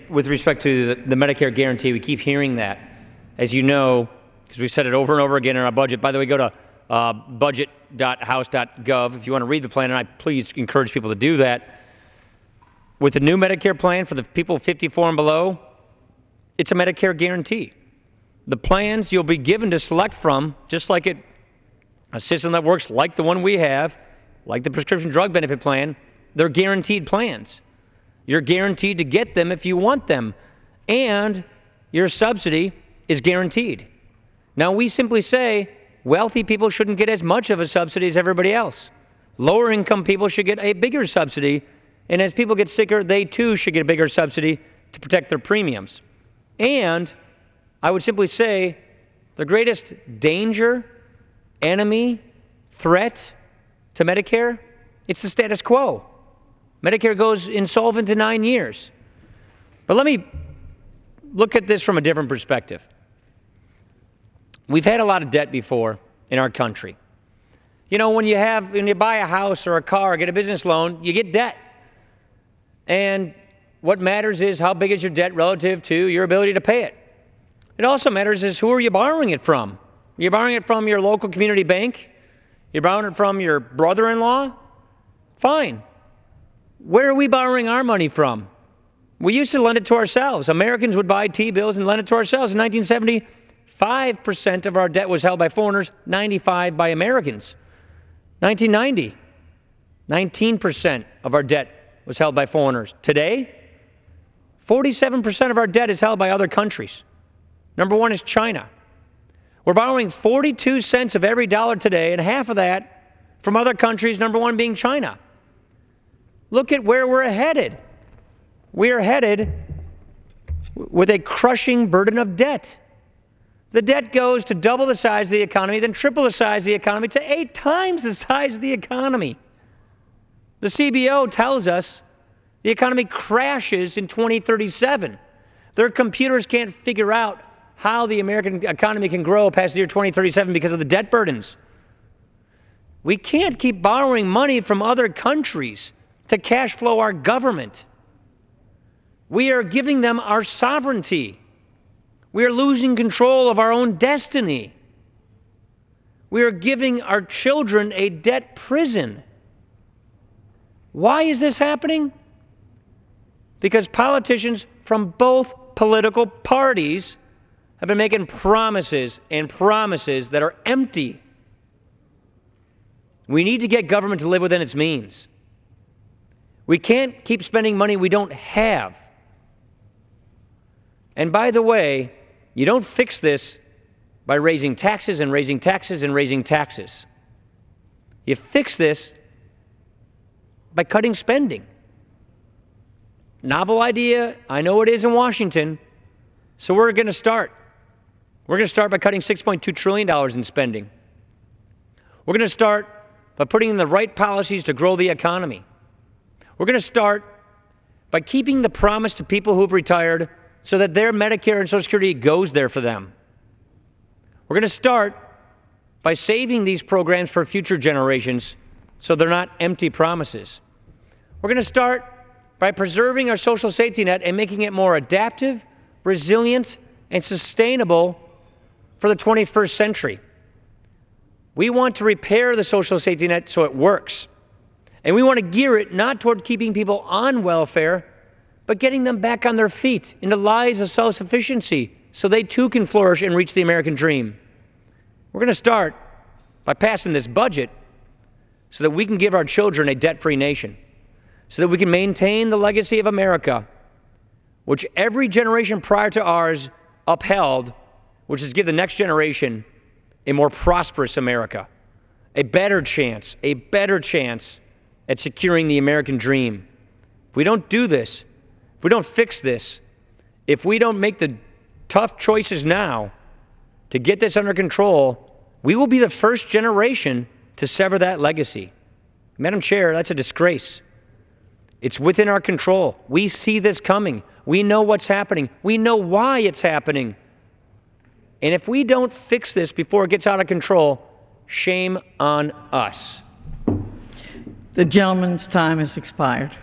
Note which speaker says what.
Speaker 1: with respect to the Medicare guarantee, we keep hearing that. As you know, because we've said it over and over again in our budget. By the way, go to budget.house.gov if you want to read the plan, and I please encourage people to do that. With the new Medicare plan for the people 54 and below, it's a Medicare guarantee. The plans you'll be given to select from, just like a system that works like the one we have, like the prescription drug benefit plan, they're guaranteed plans. You're guaranteed to get them if you want them, and your subsidy is guaranteed. Now, we simply say wealthy people shouldn't get as much of a subsidy as everybody else. Lower income people should get a bigger subsidy, and as people get sicker, they too should get a bigger subsidy to protect their premiums. And I would simply say the greatest danger, enemy, threat to Medicare, it's the status quo. Medicare goes insolvent in 9 years. But let me look at this from a different perspective. We've had a lot of debt before in our country. You know, when you buy a house or a car or get a business loan, you get debt. And what matters is how big is your debt relative to your ability to pay it. It also matters is who are you borrowing it from? You're borrowing it from your local community bank? You're borrowing it from your brother-in-law? Fine. Where are we borrowing our money from? We used to lend it to ourselves. Americans would buy T-bills and lend it to ourselves. In 1970, 5% of our debt was held by foreigners, 95% by Americans. 1990, 19% of our debt was held by foreigners. Today, 47% of our debt is held by other countries. Number one is China. We're borrowing 42 cents of every dollar today, and half of that from other countries, number one being China. Look at where we're headed. We are headed with a crushing burden of debt. The debt goes to double the size of the economy, then triple the size of the economy, to 8 times the size of the economy. The CBO tells us the economy crashes in 2037. Their computers can't figure out how the American economy can grow past the year 2037 because of the debt burdens. We can't keep borrowing money from other countries to cash flow our government. We are giving them our sovereignty. We are losing control of our own destiny. We are giving our children a debt prison. Why is this happening? Because politicians from both political parties have been making promises and promises that are empty. We need to get government to live within its means. We can't keep spending money we don't have. And by the way, you don't fix this by raising taxes and raising taxes and raising taxes. You fix this by cutting spending. Novel idea, I know it is in Washington, so we're going to start. We're going to start by cutting $6.2 trillion in spending. We're going to start by putting in the right policies to grow the economy. We're going to start by keeping the promise to people who've retired so that their Medicare and Social Security goes there for them. We're going to start by saving these programs for future generations so they're not empty promises. We're going to start by preserving our social safety net and making it more adaptive, resilient, and sustainable for the 21st century. We want to repair the social safety net so it works. And we want to gear it not toward keeping people on welfare, but getting them back on their feet into lives of self-sufficiency so they too can flourish and reach the American dream. We're going to start by passing this budget so that we can give our children a debt-free nation, so that we can maintain the legacy of America, which every generation prior to ours upheld, which is give the next generation a more prosperous America, a better chance at securing the American dream. If we don't do this, if we don't fix this, if we don't make the tough choices now to get this under control, we will be the first generation to sever that legacy. Madam Chair, that's a disgrace. It's within our control. We see this coming. We know what's happening. We know why it's happening. And if we don't fix this before it gets out of control, shame on us.
Speaker 2: The gentleman's time has expired.